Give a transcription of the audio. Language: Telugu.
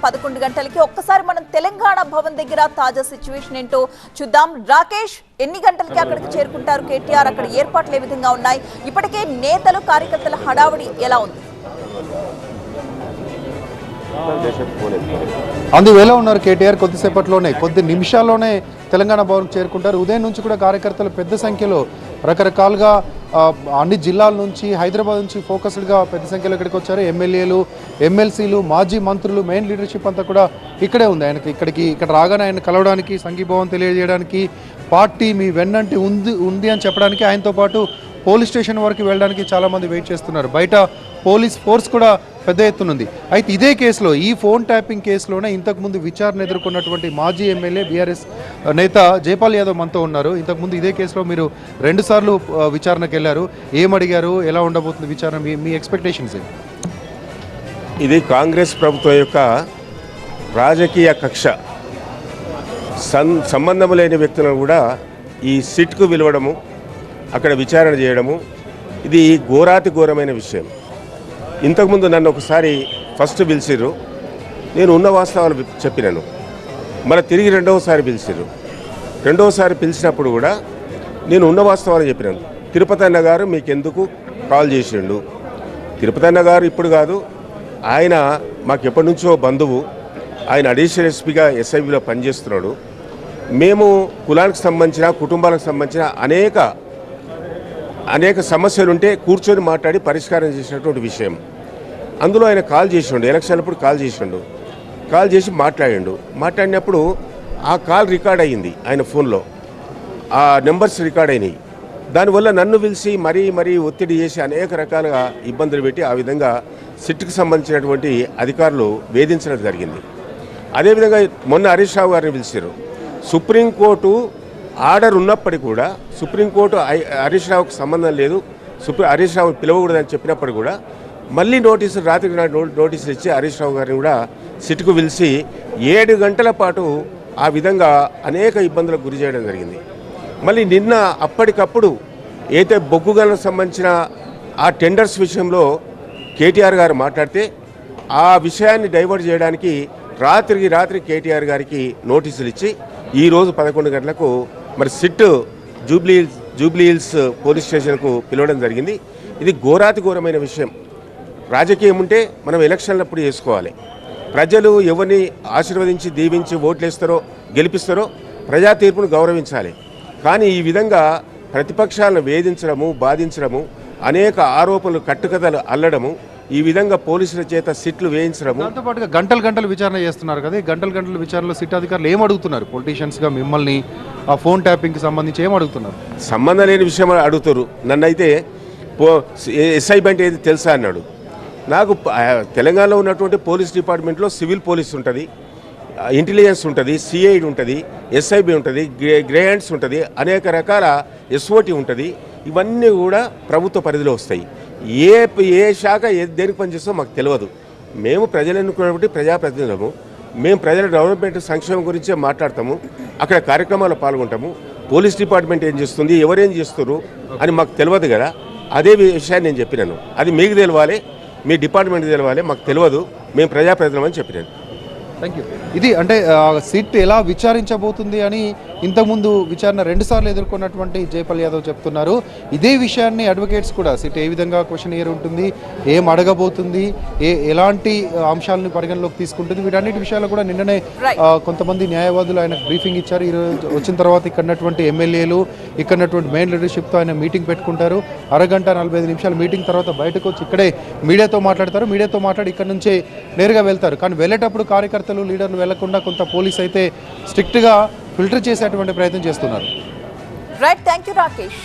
11 గంటలకి ఒక్కసారి మనం తెలంగాణ భవన్ దగ్గర తాజా సిచ్యువేషన్ ఏంటో చూద్దాం. రాకేష్, ఎన్ని గంటలకి అక్కడికి చేరుకుంటారు కేటీఆర్? అక్కడ ఏర్పాట్లు ఏ విధంగా ఉన్నాయి? ఇప్పటికే నేతలు కార్యకర్తల హడావుడి ఎలా ఉంది? అందువేళ ఉన్నారు కేటీఆర్. కొద్దిసేపట్లోనే కొద్ది నిమిషాల్లోనే తెలంగాణ భవన్కి చేరుకుంటారు. ఉదయం నుంచి కూడా కార్యకర్తలు పెద్ద సంఖ్యలో రకరకాలుగా అన్ని జిల్లాల నుంచి, హైదరాబాద్ నుంచి ఫోకస్డ్గా పెద్ద సంఖ్యలో ఇక్కడికి వచ్చారు. ఎమ్మెల్యేలు, ఎమ్మెల్సీలు, మాజీ మంత్రులు, మెయిన్ లీడర్షిప్ అంతా కూడా ఇక్కడే ఉంది. ఇక్కడ రాగానే ఆయన కలవడానికి, సంఘీభావం తెలియజేయడానికి, పార్టీ మీ వెన్నంటి ఉంది అని చెప్పడానికి, ఆయనతో పాటు పోలీస్ స్టేషన్ వరకు వెళ్ళడానికి చాలామంది వెయిట్ చేస్తున్నారు. బయట పోలీస్ ఫోర్స్ కూడా పెద్ద ఎత్తునుంది. అయితే ఇదే కేసులో, ఈ ఫోన్ ట్యాపింగ్ కేసులోనే ఇంతకుముందు విచారణ ఎదుర్కొన్నటువంటి మాజీ ఎమ్మెల్యే బీఆర్ఎస్ నేత జైపాల్ యాదవ్ మనతో ఉన్నారు. ఇంతకుముందు ఇదే కేసులో మీరు 2 సార్లు విచారణకు వెళ్ళారు. ఏమడిగారు, ఎలా ఉండబోతుంది విచారణ, మీ ఎక్స్పెక్టేషన్స్ ఏంటి? ఇది కాంగ్రెస్ ప్రభుత్వం యొక్క రాజకీయ కక్ష. సంబంధం లేని వ్యక్తులను కూడా ఈ సిట్కు పిలవడము, అక్కడ విచారణ చేయడము, ఇది ఘోరాతి ఘోరమైన విషయం. ఇంతకుముందు నన్ను ఒకసారి ఫస్ట్ పిలిచిర్రు, నేను ఉన్న వాస్తవాలు చెప్పినాను. మళ్ళీ తిరిగి రెండవసారి పిలిచినప్పుడు కూడా నేను ఉన్న వాస్తవాలు చెప్పినాను. తిరుపతి అన్న గారు మీకెందుకు కాల్ చేసిండు? తిరుపతి అన్న గారు ఇప్పుడు కాదు, ఆయన మాకు ఎప్పటి నుంచో బంధువు. ఆయన అడిషనల్ ఎస్పీగా ఎస్ఐబిలో పనిచేస్తున్నాడు. మేము కులానికి సంబంధించిన, కుటుంబాలకు సంబంధించిన అనేక సమస్యలుంటే కూర్చొని మాట్లాడి పరిష్కారం చేసినటువంటి విషయం. అందులో ఆయన కాల్ చేసిండు, ఎలక్షన్లప్పుడు కాల్ చేసి మాట్లాడినప్పుడు ఆ కాల్ రికార్డ్ అయ్యింది ఆయన ఫోన్లో, ఆ నెంబర్స్ రికార్డ్ అయినాయి. దానివల్ల నన్ను పిలిచి మరీ ఒత్తిడి చేసి అనేక రకాలుగా ఇబ్బందులు పెట్టి ఆ విధంగా సిట్కి సంబంధించినటువంటి అధికారులు వేధించడం జరిగింది. అదేవిధంగా మొన్న హరీష్ రావు గారిని పిలిచారు. సుప్రీంకోర్టు ఆర్డర్ ఉన్నప్పటికీ కూడా, సుప్రీంకోర్టు హరీష్ రావుకు సంబంధం లేదు, హరీష్ రావు పిలవకూడదని చెప్పినప్పుడు కూడా మళ్ళీ రాత్రికి నోటీసులు ఇచ్చి హరీష్ రావు గారిని కూడా సిట్కు పిలిచి 7 గంటల పాటు ఆ విధంగా అనేక ఇబ్బందులకు గురి చేయడం జరిగింది. మళ్ళీ నిన్న అప్పటికప్పుడు అయితే బొగ్గు గనులకు సంబంధించిన ఆ టెండర్స్ విషయంలో కేటీఆర్ గారు మాట్లాడితే ఆ విషయాన్ని డైవర్ట్ చేయడానికి రాత్రికి కేటీఆర్ గారికి నోటీసులు ఇచ్చి ఈరోజు 11 గంటలకు మరి సిట్ జూబ్లీ హిల్స్ పోలీస్ స్టేషన్కు పిలవడం జరిగింది. ఇది ఘోరాతి ఘోరమైన విషయం. రాజకీయం ఉంటే మనం ఎలక్షన్లప్పుడు చేసుకోవాలి. ప్రజలు ఎవరిని ఆశీర్వదించి, దీవించి ఓట్లేస్తారో, గెలిపిస్తారో ప్రజా తీర్పును గౌరవించాలి. కానీ ఈ విధంగా ప్రతిపక్షాలను వేధించడము, బాధించడము, అనేక ఆరోపణలు, కట్టుకథలు అల్లడము, ఈ విధంగా పోలీసుల చేత సిట్లు వేయించడము, దాంతో పాటుగా గంటలు విచారణ చేస్తున్నారు కదా. గంటల విచారణలో సిట్ అధికారులు ఏం అడుగుతున్నారు? పొలిటీషియన్స్గా మిమ్మల్ని ఆ ఫోన్ ట్యాపింగ్కి సంబంధించి ఏం అడుగుతున్నారు? సంబంధం లేని విషయం అడుగుతారు. నన్నైతే ఎస్ఐ అంటే ఏది తెలుసా అన్నాడు. నాకు తెలంగాణలో ఉన్నటువంటి పోలీస్ డిపార్ట్మెంట్లో సివిల్ పోలీస్ ఉంటుంది, ఇంటెలిజెన్స్ ఉంటుంది, సిఐడి ఉంటుంది, ఎస్ఐబి ఉంటుంది, గ్రే హ్యాండ్స్ ఉంటుంది, అనేక రకాల ఎస్ఓటి ఉంటుంది. ఇవన్నీ కూడా ప్రభుత్వ పరిధిలో వస్తాయి. ఏ శాఖ దేనికి పనిచేస్తో మాకు తెలియదు. మేము ప్రజలు ఎన్నుకున్నటువంటి ప్రజాప్రతినిధులము. మేము ప్రజల డెవలప్మెంట్, సంక్షేమం గురించే మాట్లాడతాము, అక్కడ కార్యక్రమాల్లో పాల్గొంటాము. పోలీస్ డిపార్ట్మెంట్ ఏం చేస్తుంది, ఎవరేం చేస్తారు అని మాకు తెలియదు కదా. అదే విషయాన్ని నేను చెప్పినాను. అది మీకు తెలవాలి, మీ డిపార్ట్మెంట్ తెలవాలి, మాకు తెలియదు, మేము ప్రజాప్రతినిధులమని చెప్పినాను. Thank you. ఇది అంటే సిట్ ఎలా విచారించబోతుంది అని ఇంతకుముందు విచారణ 2 సార్లు ఎదుర్కొన్నటువంటి జైపాల్ యాదవ్ చెప్తున్నారు. ఇదే విషయాన్ని అడ్వకేట్స్ కూడా, సిట్ ఏ విధంగా క్వశ్చన్ ఇయర్ ఉంటుంది, ఏం అడగబోతుంది, ఎలాంటి అంశాలను పరిగణలోకి తీసుకుంటుంది, వీటన్నిటి విషయాలు కూడా నిన్ననే కొంతమంది న్యాయవాదులు ఆయన బ్రీఫింగ్ ఇచ్చారు. ఈరోజు వచ్చిన తర్వాత ఇక్కడటువంటి ఎమ్మెల్యేలు, ఇక్కడటువంటి మెయిన్ లీడర్షిప్తో ఆయన మీటింగ్ పెట్టుకుంటారు. 1 గంట 45 నిమిషాల మీటింగ్ తర్వాత బయటకు వచ్చి ఇక్కడే మీడియాతో మాట్లాడతారు. మీడియాతో మాట్లాడి ఇక్కడ నుంచే నేరుగా వెళ్తారు. కానీ వెళ్ళేటప్పుడు కార్యకర్తలు, లీడర్లు వెళ్లకుండా కొంత పోలీస్ అయితే స్ట్రిక్ట్గా ఫిల్టర్ చేసేటువంటి ప్రయత్నం చేస్తున్నారు. Right, thank you Rakesh.